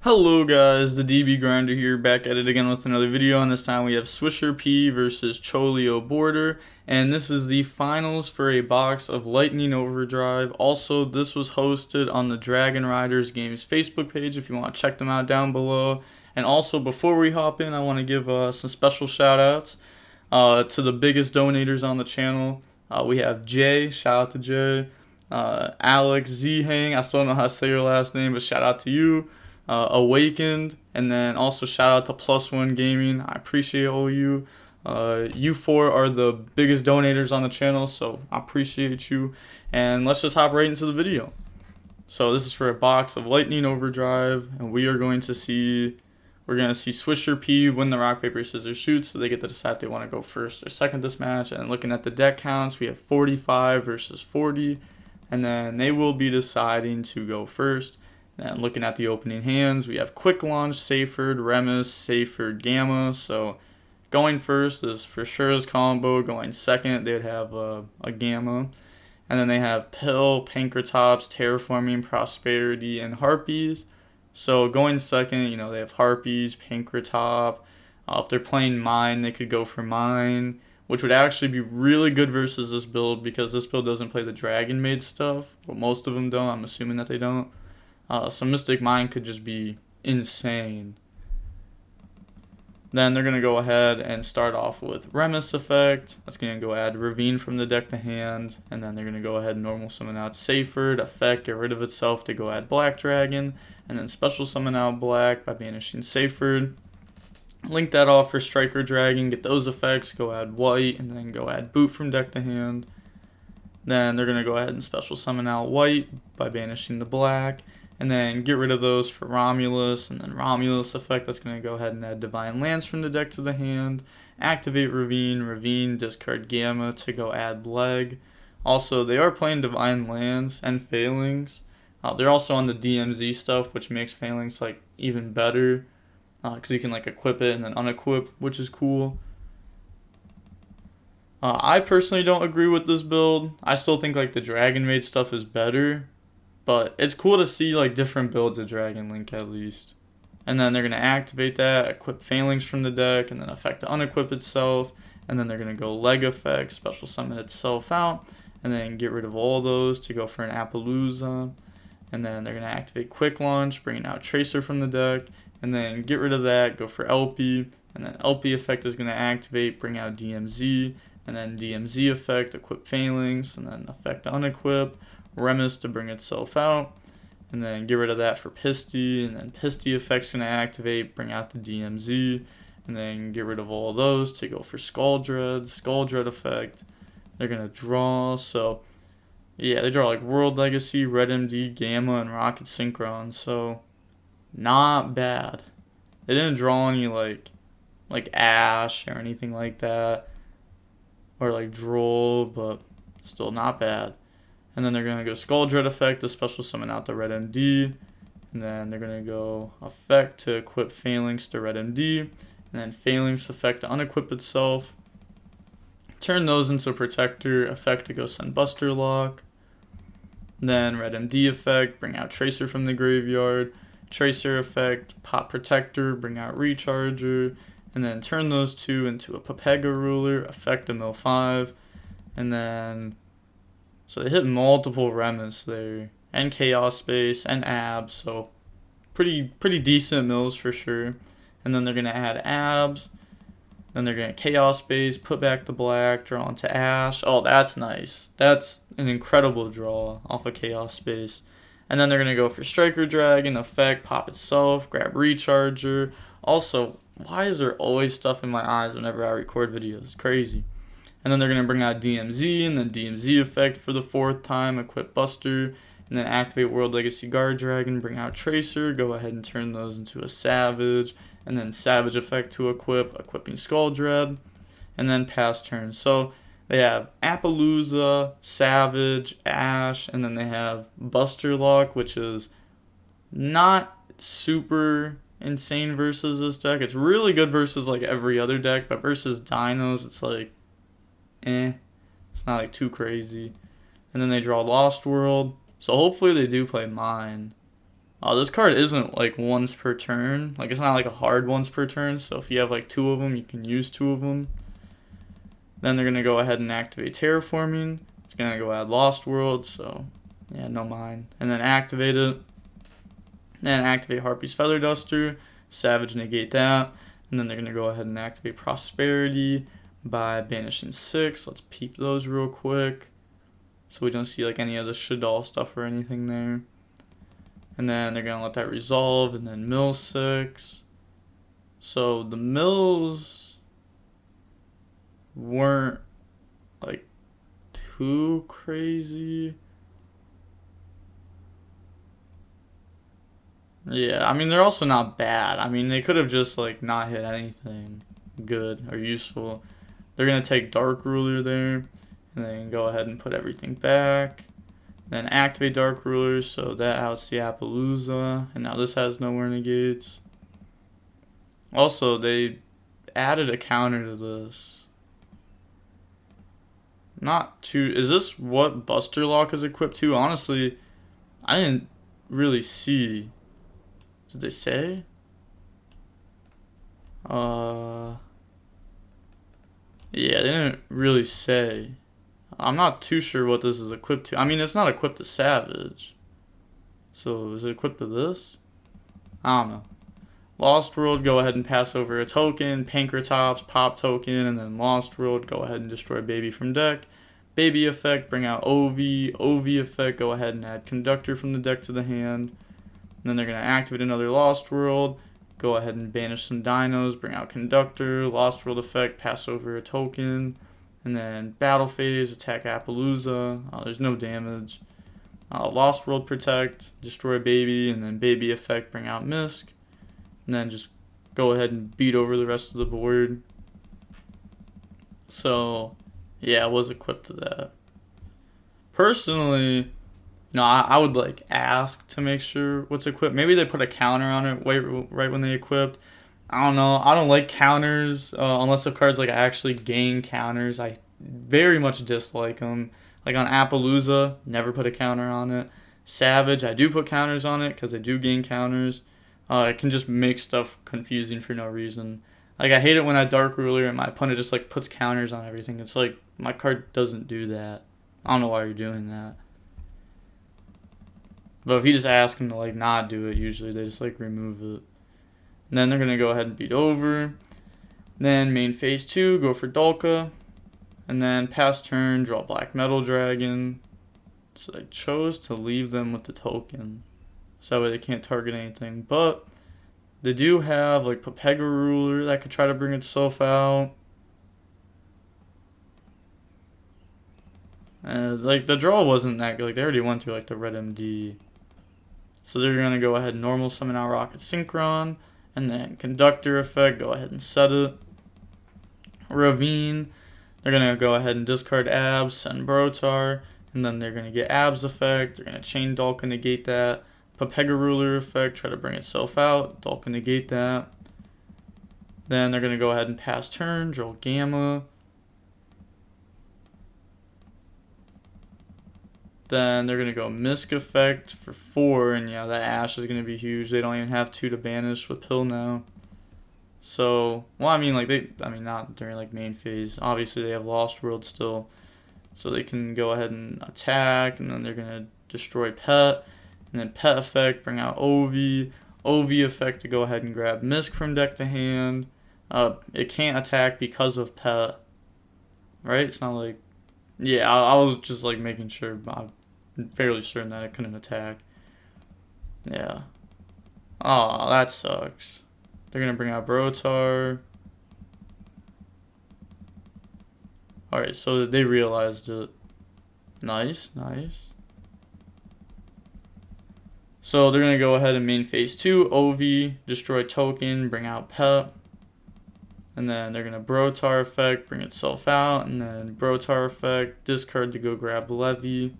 Hello guys, the DB Grinder here, back at it again with another video, and this time we have Swisher P versus Cholio Border, and this is the finals for a box of Lightning Overdrive. Also, this was hosted on the Dragon Riders Games Facebook page if you want to check them out down below. And also, before we hop in, I want to give some special shout outs to the biggest donators on the channel. We have Jay, shout out to Jay, Alex, Z-Hang, I still don't know how to say your last name, but shout out to you. Awakened, and then also shout out to Plus One Gaming. I appreciate all you. You four are the biggest donators on the channel, so I appreciate you. And let's just hop right into the video. So this is for a box of Lightning Overdrive, and we're going to see Swisher P win the rock paper scissors shoot, so they get to decide if they want to go first or second this match. And looking at the deck counts, we have 45 versus 40, and then they will be deciding to go first. And looking at the opening hands, we have Quick Launch, Seyfried, Remus, Seyfried, Gamma. So going first is for sure his combo. Going second, they'd have a Gamma. And then they have Pill, Pankratops, Terraforming, Prosperity, and Harpies. So going second, they have Harpies, Pankratop. If they're playing Mine, they could go for Mine, which would actually be really good versus this build because this build doesn't play the Dragon Maid stuff. Well, most of them don't. I'm assuming that they don't. So Mystic Mine could just be insane. Then they're going to go ahead and start off with Remus effect. That's going to go add Ravine from the deck to hand. And then they're going to go ahead and normal summon out Seyfried, effect, get rid of itself to go add Black Dragon. And then special summon out Black by banishing Seyfried. Link that off for Striker Dragon, get those effects, go add White, and then go add Boot from deck to hand. Then they're going to go ahead and special summon out White by banishing the Black. And then get rid of those for Romulus, and then Romulus effect, that's going to go ahead and add Divine Lance from the deck to the hand. Activate Ravine, discard Gamma to go add Leg. Also, they are playing Divine Lance and Phalanx. They're also on the DMZ stuff, which makes Phalanx even better, because you can equip it and then unequip, which is cool. I personally don't agree with this build. I still think the Dragon Maid stuff is better. But it's cool to see different builds of Dragon Link at least. And then they're going to activate that, equip Phalanx from the deck, and then effect to unequip itself. And then they're going to go Leg effect, special summon itself out, and then get rid of all those to go for an Appaloosa. And then they're going to activate Quick Launch, bringing out Tracer from the deck, and then get rid of that, go for LP. And then LP effect is going to activate, bring out DMZ, and then DMZ effect, equip Phalanx, and then effect to unequip. Remus to bring itself out, and then get rid of that for Pisty, and then Pisty effect's going to activate, bring out the DMZ, and then get rid of all those to go for Skull Dread effect. They're going to draw, so yeah, they draw World Legacy, Red MD, Gamma, and Rocket Synchron, so not bad. They didn't draw any like Ash or anything like that, or Droll, but still not bad. And then they're going to go Skull Dread effect to special summon out the Red MD. And then they're going to go effect to equip Phalanx to Red MD. And then Phalanx effect to unequip itself. Turn those into Protector, effect to go send Buster Lock. Then Red MD effect, bring out Tracer from the graveyard. Tracer effect, pop Protector, bring out Recharger. And then turn those two into a Pepega Ruler, effect to mill 5. And then... So they hit multiple Remus there, and Chaos Space, and Abs, so pretty decent mills for sure. And then they're going to add Abs, then they're going to Chaos Space, put back the Black, draw into Ash. Oh, that's nice. That's an incredible draw off of Chaos Space. And then they're going to go for Striker Dragon, effect, pop itself, grab Recharger. Also, why is there always stuff in my eyes whenever I record videos? It's crazy. And then they're going to bring out DMZ, and then DMZ effect for the 4th time, equip Buster, and then activate World Legacy Guard Dragon, bring out Tracer, go ahead and turn those into a Savage, and then Savage effect to equipping Skull Dread, and then pass turn. So they have Appaloosa, Savage, Ash, and then they have Buster Lock, which is not super insane versus this deck. It's really good versus every other deck, but versus Dinos, it's it's not too crazy. And then they draw Lost World, so hopefully they do play Mine. This card isn't like once per turn. Like it's not like a hard once per turn. So if you have like 2 of them, you can use 2 of them. Then they're gonna go ahead and activate terraforming. It's gonna go add Lost World. So yeah, no mind. And then activate it. Then activate Harpy's Feather Duster. Savage, negate that. And then they're gonna go ahead and activate Prosperity by banishing 6. Let's peep those real quick, so we don't see like any of the Shadal stuff or anything there. And then they're gonna let that resolve, and then mill 6. So the mills weren't like too crazy. Yeah, I mean they're also not bad. I mean they could have just like not hit anything good or useful. They're gonna take Dark Ruler there, and then go ahead and put everything back. Then activate Dark Ruler, so that outs the Appaloosa, and now this has nowhere negates. Also, they added a counter to this. Not too. Is this what Buster Lock is equipped to? Honestly, I didn't really see. Did they say? Yeah, they didn't really say. I'm not too sure what this is equipped to. I mean, it's not equipped to Savage. So, is it equipped to this? I don't know. Lost World, go ahead and pass over a token. Pankratops, pop token, and then Lost World, go ahead and destroy Baby from deck. Baby effect, bring out Ovi. Ovi effect, go ahead and add Conductor from the deck to the hand. And then they're going to activate another Lost World. Go ahead and banish some Dinos, bring out Conductor. Lost World effect, pass over a token. And then Battle Phase, attack Appaloosa. There's no damage. Lost World protect, destroy Baby, and then Baby effect, bring out Misk. And then just go ahead and beat over the rest of the board. So, yeah, I was equipped to that. Personally, I would like ask to make sure what's equipped. Maybe they put a counter on it right when they equipped. I don't know. I don't like counters unless the cards like actually gain counters. I very much dislike them. Like on Appaloosa, never put a counter on it. Savage, I do put counters on it because they do gain counters. It can just make stuff confusing for no reason. Like I hate it when I Dark Ruler and my opponent just like puts counters on everything. It's like my card doesn't do that. I don't know why you're doing that. But if you just ask them to like not do it, usually they just like remove it. And then they're gonna go ahead and beat over. Then main phase 2, go for Dulka. And then pass turn, draw Black Metal Dragon. So I chose to leave them with the token, so that way they can't target anything. But they do have like Papega Ruler that could try to bring itself out. Like the draw wasn't that good. Like they already went through like the red MD. So they're gonna go ahead and normal summon out Rocket Synchron, and then Conductor effect, go ahead and set it. Ravine, they're gonna go ahead and discard Abs, send Brotar, and then they're gonna get Abs effect. They're gonna chain Dulka, negate that. Papega Ruler effect, try to bring itself out. Dulka, negate that. Then they're gonna go ahead and pass turn, draw Gamma. Then they're going to go Misk effect for 4, and yeah, that Ash is going to be huge. They don't even have 2 to banish with Pill now. So, well, I mean, not during like main phase. Obviously, they have Lost World still. So they can go ahead and attack, and then they're going to destroy Pet. And then Pet effect, bring out Ovi. Ovi effect to go ahead and grab Misk from deck to hand. It can't attack because of Pet. Right? It's not like... Yeah, I was just like making sure. I'm fairly certain that it couldn't attack. Yeah. Oh, that sucks. They're gonna bring out Brotar. Alright, so they realized it. Nice, nice. So they're gonna go ahead and main phase 2, Ovi, destroy token, bring out Pet. And then they're going to Brotar effect, bring itself out, and then Brotar effect, discard to go grab Levy.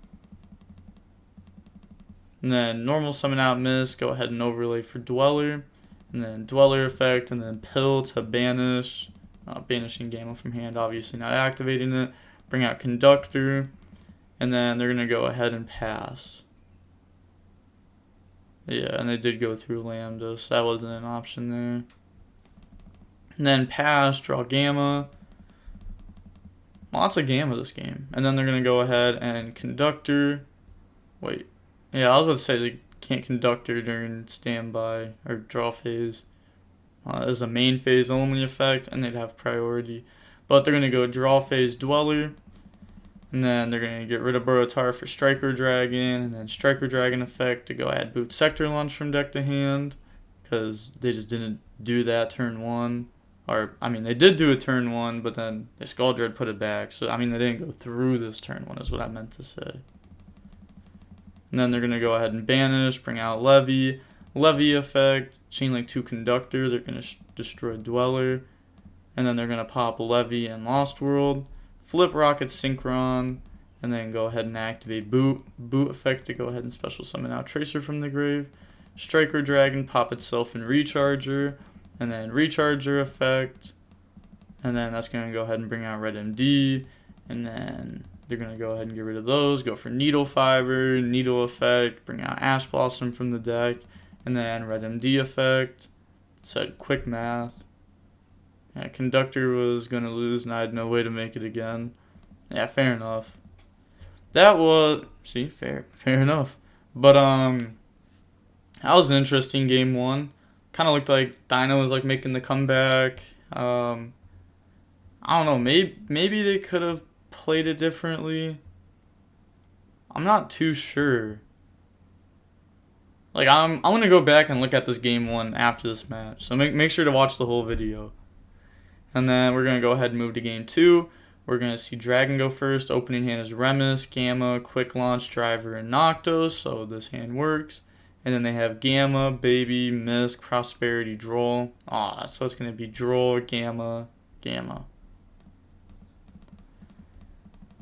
And then normal summon out Miss, go ahead and overlay for Dweller. And then Dweller effect, and then Pill to banish. Banishing Gamma from hand, obviously not activating it. Bring out Conductor. And then they're going to go ahead and pass. Yeah, and they did go through lambda, so that wasn't an option there. And then pass, draw gamma. Lots of gamma this game. And then they're going to go ahead and conductor. Wait. Yeah, I was about to say they can't conductor during standby or draw phase. As a main phase only effect, and they'd have priority. But they're going to go draw phase dweller. And then they're going to get rid of Borutar for Striker Dragon, and then Striker Dragon effect to go add Boot Sector Launch from deck to hand, because they just didn't do that turn 1. Or, I mean, they did do a turn 1, but then the Skull Dread put it back. So, I mean, they didn't go through this turn 1 is what I meant to say. And then they're going to go ahead and banish, bring out Levy. Levy effect, Chain Link 2 Conductor, they're going to destroy Dweller. And then they're going to pop Levy and Lost World. Flip Rocket Synchron, and then go ahead and activate Boot. Boot effect to go ahead and special summon out Tracer from the grave. Striker Dragon, pop itself in Recharger, and then Recharger effect. And then that's going to go ahead and bring out Red MD, and then they're going to go ahead and get rid of those. Go for Needle Fiber, Needle effect, bring out Ash Blossom from the deck, and then Red MD effect. Said quick math. Yeah, Conductor was going to lose, and I had no way to make it again. Yeah, fair enough. That was... See, fair enough. But, that was an interesting game 1. Kind of looked like Dino was, like, making the comeback. I don't know, maybe they could have played it differently. I'm not too sure. Like, I'm going to go back and look at this game 1 after this match. So make sure to watch the whole video. And then we're going to go ahead and move to game 2. We're going to see Dragon go first. Opening hand is Remus, Gamma, Quick Launch, Driver, and Noctos. So this hand works. And then they have Gamma, Baby, Misk, Prosperity, Droll. So it's going to be Droll, Gamma, Gamma.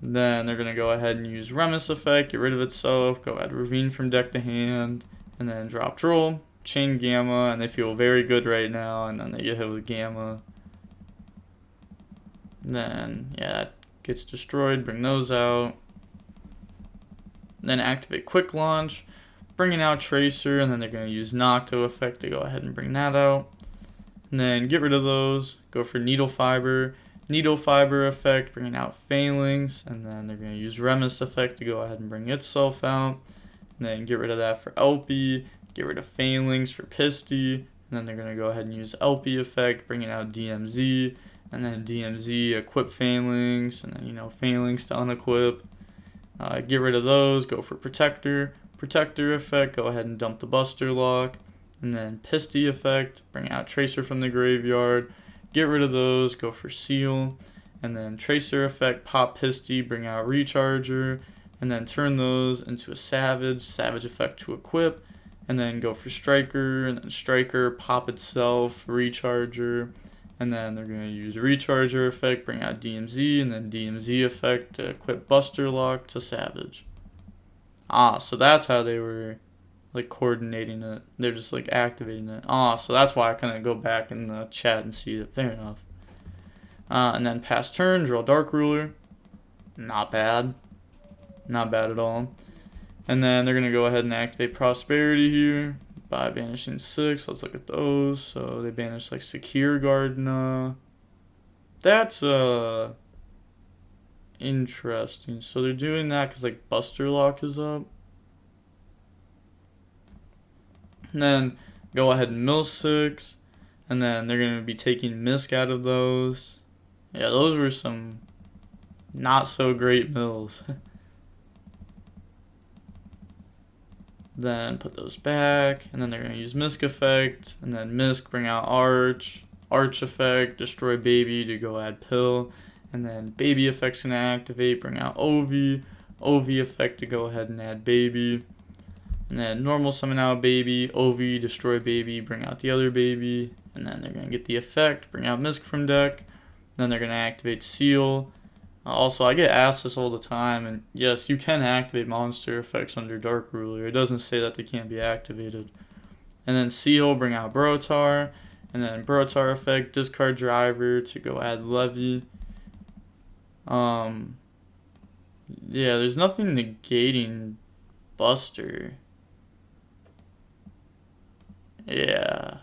Then they're going to go ahead and use Remus effect, get rid of itself, go add Ravine from deck to hand, and then drop Droll, chain Gamma, and they feel very good right now, and then they get hit with Gamma. Then, yeah, that gets destroyed, bring those out. Then activate Quick Launch, bringing out Tracer, and then they're going to use Nocto effect to go ahead and bring that out. And then get rid of those, go for Needle Fiber effect, bringing out Phalanx, and then they're going to use Remus effect to go ahead and bring itself out. And then get rid of that for LP, get rid of Phalanx for Pisty, and then they're going to go ahead and use LP effect, bringing out DMZ, and then DMZ, equip Phalanx, and then, Phalanx to unequip. Get rid of those, go for Protector effect, go ahead and dump the Buster Lock, and then Pisty effect, bring out Tracer from the graveyard, get rid of those, go for Seal, and then Tracer effect, pop Pisty, bring out Recharger, and then turn those into a Savage effect to equip, and then go for Striker, and then Striker, pop itself, Recharger, and then they're going to use Recharger effect, bring out DMZ, and then DMZ effect to equip Buster Lock to Savage. So that's how they were, like, coordinating it. They're just, like, activating it. So that's why I kind of go back in the chat and see it. Fair enough. And then pass turn, draw Dark Ruler. Not bad. Not bad at all. And then they're going to go ahead and activate Prosperity here by banishing 6. Let's look at those. So they banish, like, Secure Gardener. That's interesting. So they're doing that because, like, Buster Lock is up. And then go ahead and mill 6. And then they're going to be taking Misk out of those. Yeah, those were some not so great mills. Then put those back, and then they're going to use Misk effect, and then Misk, bring out Arch effect, destroy Baby to go add Pill, and then Baby effect's going to activate, bring out Ovi effect to go ahead and add Baby, and then normal summon out Baby, Ovi, destroy Baby, bring out the other Baby, and then they're going to get the effect, bring out Misk from deck, then they're going to activate Seal. Also, I get asked this all the time, and yes, you can activate monster effects under Dark Ruler. It doesn't say that they can't be activated. And then Seal, bring out Brotar, and then Brotar effect, discard Driver to go add Levy. Yeah, there's nothing negating Buster. Yeah.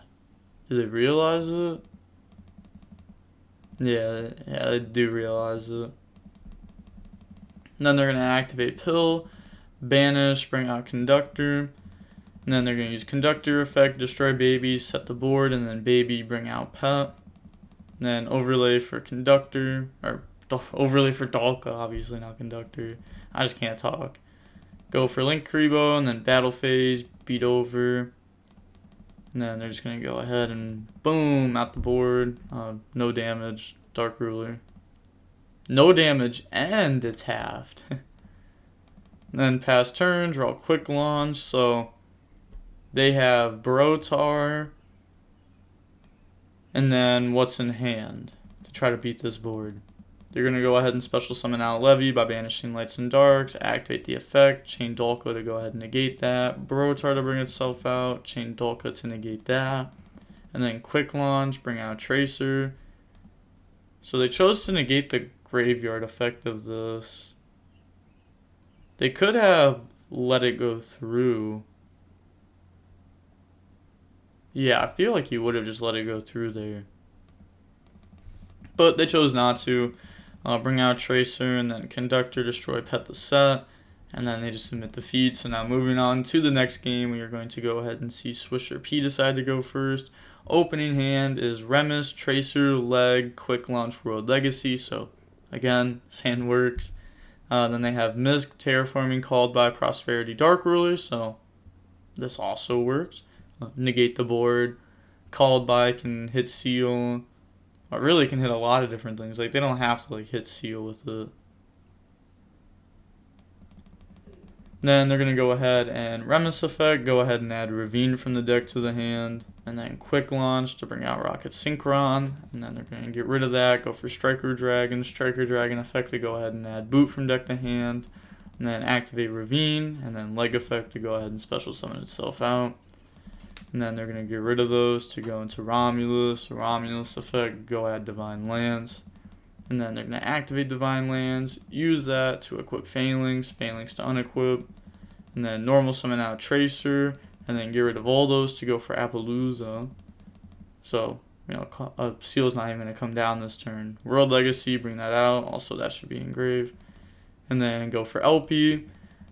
Do they realize it? Yeah, they do realize it. And then they're going to activate Pill, Banish, bring out Conductor. And then they're going to use Conductor effect, destroy Baby, set the board, and then Baby, bring out Pet. And then overlay for Conductor, or overlay for Dalka, obviously not Conductor. I just can't talk. Go for Link Kuriboh, and then Battle Phase, beat over. And then they're just going to go ahead and boom, out the board. No damage, Dark Ruler. No damage, and it's halved. And then pass turn, draw quick launch, so they have Brotar, and then what's in hand to try to beat this board. They're going to go ahead and special summon out Levy by banishing Lights and Darks, activate the effect, chain Dalka to go ahead and negate that, Brotar to bring itself out, chain Dalka to negate that, and then quick launch, bring out Tracer. So they chose to negate the graveyard effect of this. They could have let it go through. Yeah, I feel like you would have just let it go through there. But they chose not to. Bring out Tracer, and then Conductor, destroy Pet the set. And then they just submit defeat. So now moving on to the next game, we are going to go ahead and see Swisher P decide to go first. Opening hand is Remus, Tracer, Leg, Quick Launch, World Legacy. So again, this hand works. Then they have Misk, Terraforming, called by Prosperity, Dark Ruler. So this also works. Negate the board. Called by can hit seal. It really can hit a lot of different things. Like, they don't have to hit seal with it. Then they're going to go ahead and Remus effect, go ahead and add Ravine from the deck to the hand, and then quick launch to bring out Rocket Synchron, and then they're going to get rid of that, go for Striker Dragon effect to go ahead and add Boot from deck to hand, and then activate Ravine, and then Leg effect to go ahead and special summon itself out. And then they're going to get rid of those to go into Romulus effect, go add Divine Lands. And then they're going to activate Divine Lands, use that to equip Phalanx to unequip. And then normal summon out Tracer, and then get rid of all those to go for Appaloosa. So, Seal's not even going to come down this turn. World Legacy, bring that out. Also, that should be engraved. And then go for LP.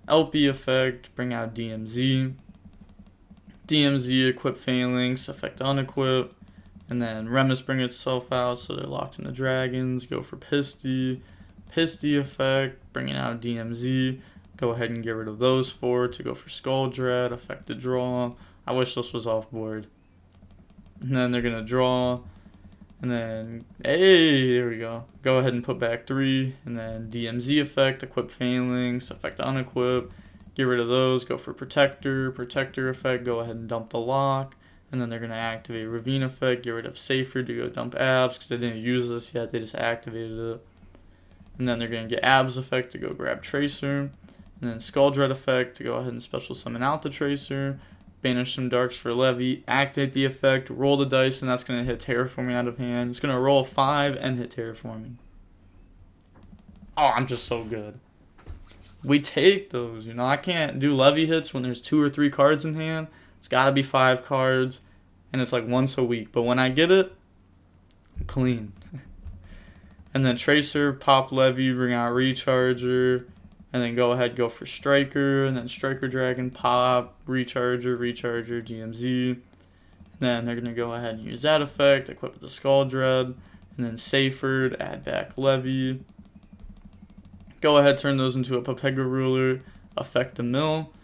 LP effect, bring out DMZ. DMZ, equip Phalanx, effect unequip, and then Remus bring itself out, so they're locked into dragons. Go for Pisty effect, bringing out DMZ. Go ahead and get rid of those four to go for Skull Dread, effect to draw. I wish this was off board. And then they're gonna draw, and then hey, there we go. Go ahead and put back 3, and then DMZ effect, equip Phalanx, effect unequip. Get rid of those, go for Protector effect, go ahead and dump the lock, and then they're going to activate Ravine effect, get rid of Safer to go dump Abs, because they didn't use this yet, they just activated it. And then they're going to get Abs effect to go grab Tracer, and then Skull Dread effect to go ahead and special summon out the Tracer, banish some Darks for Levy, activate the effect, roll the dice, and that's going to hit Terraforming out of hand. It's going to roll a 5 and hit Terraforming. Oh, I'm just so good. We take those, I can't do Levy hits when there's 2 or 3 cards in hand. It's got to be 5 cards, and it's like once a week. But when I get it, I'm clean. And then Tracer, pop Levy, bring out Recharger, and then go ahead, go for Striker, and then Striker Dragon, pop, Recharger, DMZ. And then they're going to go ahead and use that effect, equip the Skull Dread, and then Safer, add back Levy. Go ahead, turn those into a Papega Ruler, affect the Mill,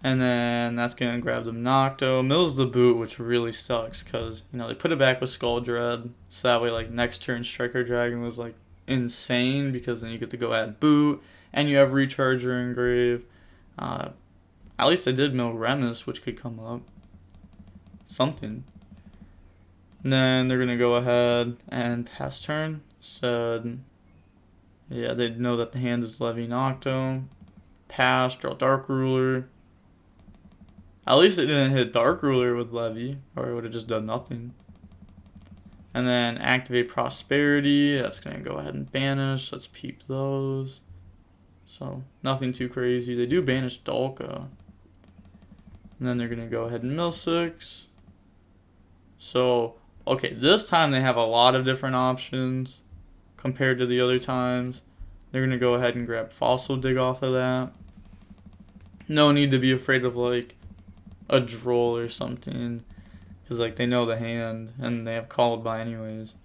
and then that's going to grab the Nocto. Mill's the boot, which really sucks, because, they put it back with Skull Dread, so that way, next turn Striker Dragon was, insane, because then you get to go add boot, and you have Recharger engrave. At least I did Mill Remus, which could come up. Something. And then they're going to go ahead and pass turn, said... Yeah, they know that the hand is Levy Nocto. Pass, draw Dark Ruler. At least it didn't hit Dark Ruler with Levy, or it would have just done nothing. And then activate Prosperity. That's going to go ahead and banish. Let's peep those. So, nothing too crazy. They do banish Dalka. And then they're going to go ahead and mill 6. So, okay, this time they have a lot of different options compared to the other times. They're going to go ahead and grab Fossil Dig off of that. No need to be afraid of like a Droll or something, because like they know the hand and they have Called By anyways.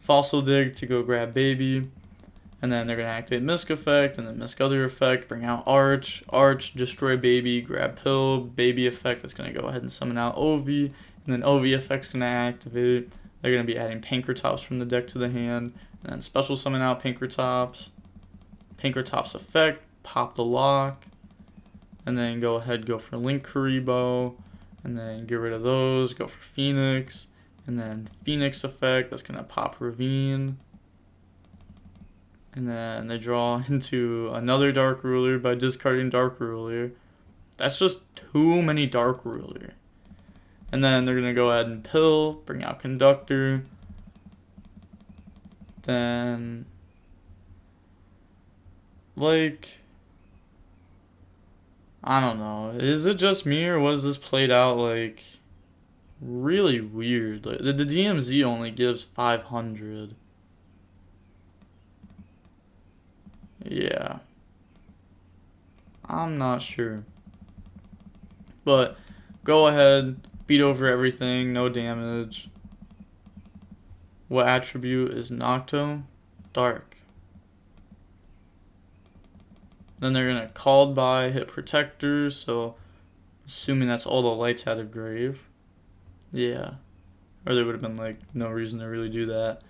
Fossil Dig to go grab Baby, and then they're going to activate Misc effect, and then Misc other effect, bring out Arch, destroy Baby, grab Pill, Baby effect that's going to go ahead and summon out Ovi, and then Ovi effect's going to activate. They're going to be adding Pankratops from the deck to the hand, and then special summon out Pankratops. Pankratops effect, pop the lock, and then go ahead, go for Link Karibo, and then get rid of those, go for Phoenix, and then Phoenix effect, that's going to pop Ravine. And then they draw into another Dark Ruler by discarding Dark Ruler. That's just too many Dark Ruler. And then they're going to go ahead and Pill, bring out Conductor. Then, like, I don't know. Is it just me, or was this played out like really weird? Like, the DMZ only gives 500. Yeah. I'm not sure. But go ahead, beat over everything, no damage. What attribute is Nocto? Dark. Then they're going to Called By, hit Protectors, so assuming that's all the lights out of Grave. Yeah. Or there would have been like no reason to really do that.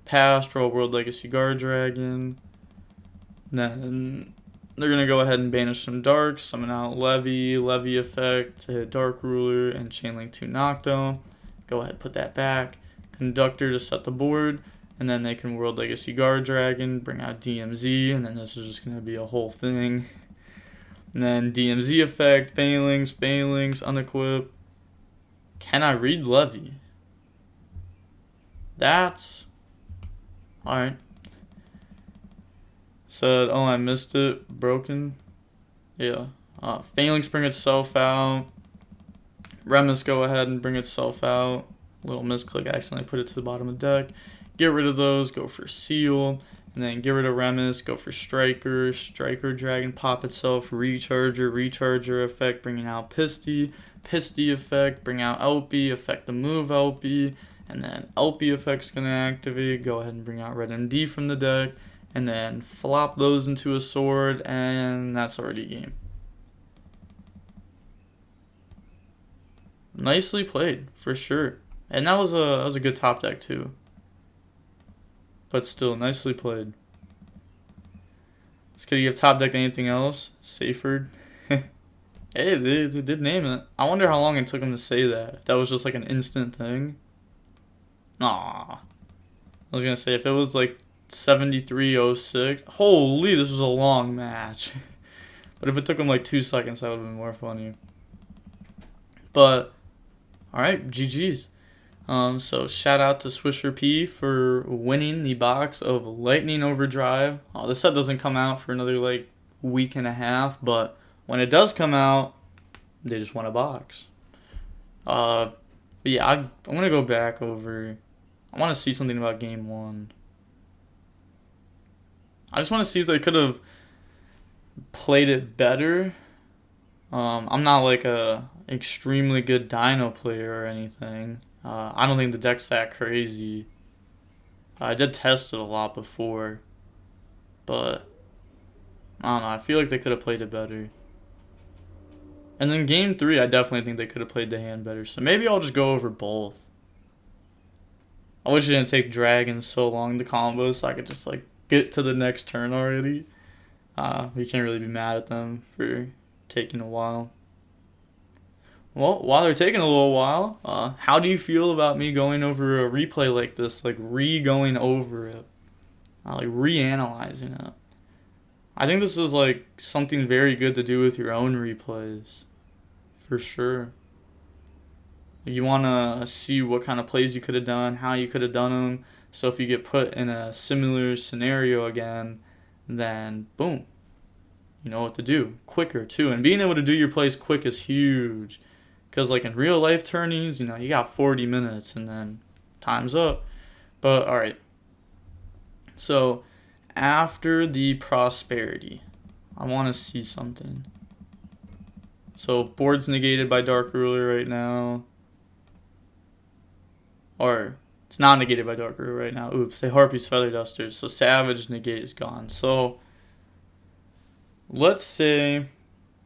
Pass, draw World Legacy Guard Dragon. Then they're going to go ahead and banish some darks, summon out Levy effect to hit Dark Ruler, and Chainlink 2 Nocto. Go ahead, put that back. Conductor to set the board, and then they can World Legacy Guard Dragon, bring out DMZ, and then this is just going to be a whole thing. And then DMZ effect, Phalanx, unequip. Can I read Levy? That's... Alright. Said, oh, I missed it. Broken. Yeah. Phalanx bring itself out. Remus go ahead and bring itself out. Little misclick, accidentally put it to the bottom of the deck. Get rid of those, go for Seal. And then get rid of Remus, go for Striker. Striker Dragon pop itself. Recharger effect, bringing out Pisty. Pisty effect, bring out LP, affect the move LP. And then LP effect's going to activate. Go ahead and bring out Red MD from the deck. And then flop those into a sword, and that's already game. Nicely played, for sure. And that was a good top deck too. But still, nicely played. Could you have top decked anything else? Saferd. Hey, they did name it. I wonder how long it took them to say that. If that was just like an instant thing. Aw. I was gonna say, if it was like 73:06. Holy, this was a long match. But if it took him like 2 seconds, that would have been more funny. But, alright, GG's. So shout out to Swisher P for winning the box of Lightning Overdrive. This set doesn't come out for another like week and a half, but when it does come out, they just won a box. But yeah, I'm gonna go back over. I want to see something about game 1. I just want to see if they could have played it better. I'm not like a extremely good Dino player or anything. I don't think the deck's that crazy. I did test it a lot before, but I don't know. I feel like they could have played it better. And then game 3, I definitely think they could have played the hand better. So maybe I'll just go over both. I wish it didn't take dragons so long to combo so I could just like get to the next turn already. We can't really be mad at them for taking a while. Well, while they're taking a little while, how do you feel about me going over a replay like this? Like going over it. Like reanalyzing it. I think this is like something very good to do with your own replays. For sure. You want to see what kind of plays you could have done, how you could have done them. So if you get put in a similar scenario again, then boom, you know what to do. Quicker too. And being able to do your plays quick is huge. Because, like, in real life tourneys, you know, you got 40 minutes and then time's up. But, alright. So, after the prosperity, I want to see something. So, board's negated by Dark Ruler right now. Or, it's not negated by Dark Ruler right now. Oops, they Harpy's Feather Dusters. So, Savage negate is gone. So, let's say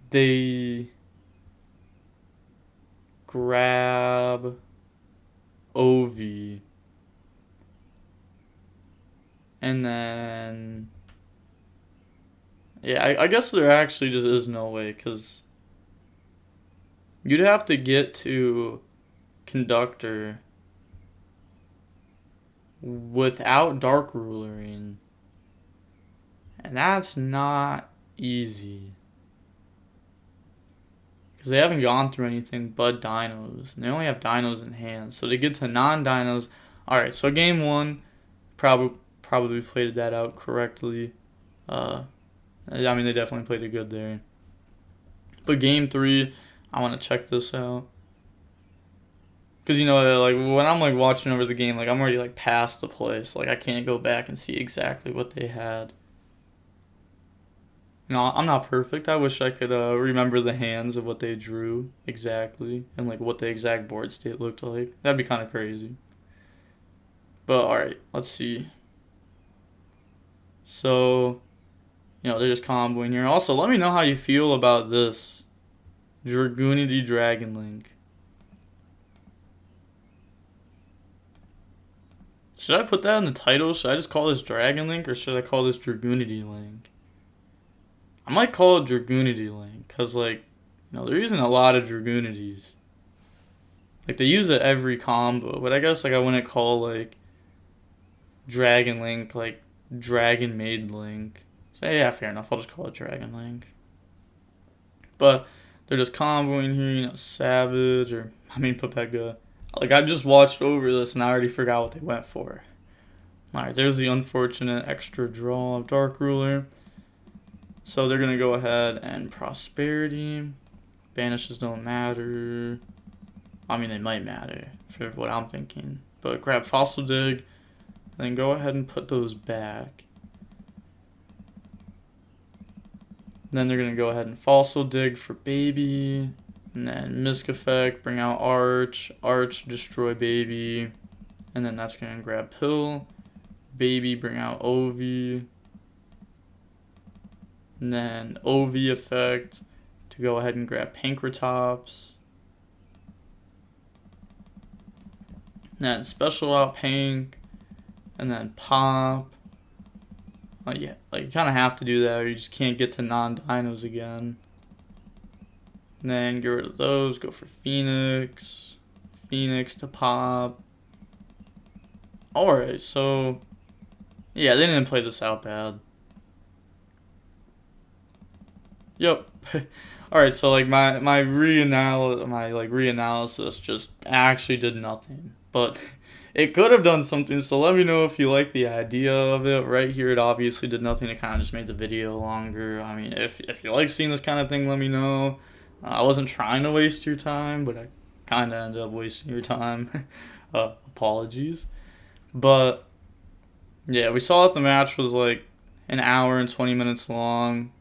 they grab Ovi. And then, yeah, I guess there actually just is no way, because you'd have to get to Conductor without Dark Rulering, and that's not easy, because they haven't gone through anything but dinos, and they only have dinos in hand, so to get to non-dinos. Alright, so game 1, probably played that out correctly. I mean, they definitely played it good there. But game 3, I want to check this out. Because, you know, like, when I'm, like, watching over the game, like, I'm already, like, past the play. So, like, I can't go back and see exactly what they had. No, I'm not perfect. I wish I could remember the hands of what they drew exactly. And, like, what the exact board state looked like. That'd be kind of crazy. But, alright, let's see. So, you know, they're just comboing here. Also, let me know how you feel about this. Dragoonity Dragon Link. Should I put that in the title? Should I just call this Dragon Link, or should I call this Dragoonity Link? I might call it Dragoonity Link, because, like, you know, they're using a lot of Dragoonities. Like, they use it every combo, but I guess, like, I wouldn't call, like, Dragon Link, like, Dragon Maid Link. So, yeah, fair enough. I'll just call it Dragon Link. But they're just comboing here, you know, Savage, or, I mean, Pepega. Like, I just watched over this, and I already forgot what they went for. Alright, there's the unfortunate extra draw of Dark Ruler. So, they're going to go ahead and Prosperity. Banishes don't matter. I mean, they might matter, for what I'm thinking. But grab Fossil Dig, and then go ahead and put those back. Then they're going to go ahead and Fossil Dig for Baby. And then Misc Effect, bring out Arch. Arch, destroy Baby. And then that's going to grab Pill. Baby, bring out Ovi. And then Ovi Effect to go ahead and grab Pankratops. And then special out Pank. And then Pop. Yeah, like, you kind of have to do that, or you just can't get to non-dinos again. And then get rid of those, go for Phoenix. Phoenix to Pop. Alright, so, yeah, they didn't play this out bad. Yep. Alright, so, like, my reanalysis just actually did nothing. But it could have done something, so let me know if you like the idea of it. Right here, it obviously did nothing. It kind of just made the video longer. I mean, if you like seeing this kind of thing, let me know. I wasn't trying to waste your time, but I kind of ended up wasting your time. Apologies. But, yeah, we saw that the match was like an hour and 20 minutes long.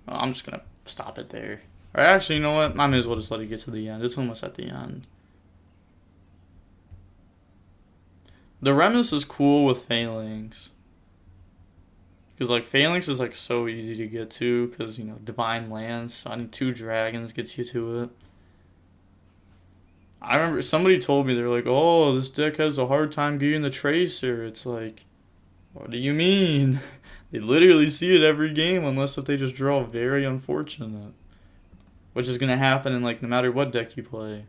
I'm just going to stop it there. Or actually, you know what? I may as well just let it get to the end. It's almost at the end. The Remus is cool with Phalanx. Because, like, Phalanx is, like, so easy to get to. Because, you know, Divine Lance. So I need 2 dragons gets you to it. I remember somebody told me, they're like, oh, this deck has a hard time getting the Tracer. It's like, what do you mean? They literally see it every game, unless if they just draw very unfortunate. Which is going to happen in, like, no matter what deck you play.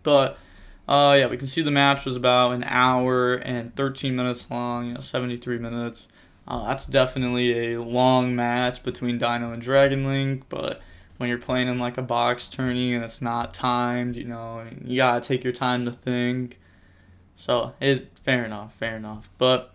But, yeah, we can see the match was about an hour and 13 minutes long, you know, 73 minutes. That's definitely a long match between Dino and Dragon Link, but when you're playing in, like, a box tourney and it's not timed, you know, you gotta take your time to think. So, fair enough. But,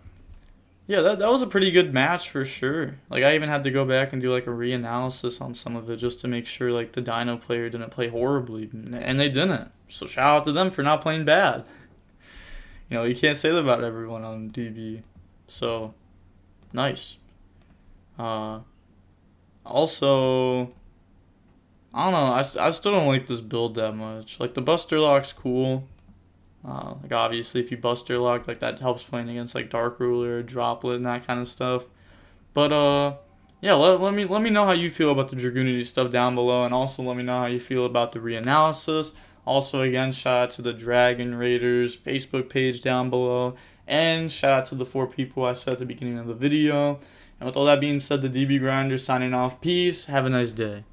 Yeah, that was a pretty good match for sure. Like I even had to go back and do like a reanalysis on some of it just to make sure like the Dino player didn't play horribly, and they didn't. So shout out to them for not playing bad. You know, you can't say that about everyone on DB. So nice. Uh, Also, I don't know. I still don't like this build that much. Like the Buster Lock's cool. Like obviously, if you Buster Lock, like that helps playing against like Dark Ruler, Droplet, and that kind of stuff. But yeah. Let me know how you feel about the Dragoonity stuff down below, and also let me know how you feel about the reanalysis. Also, again, shout out to the Dragon Raiders Facebook page down below, and shout out to the 4 people I said at the beginning of the video. And with all that being said, the DB Grinder signing off. Peace. Have a nice day.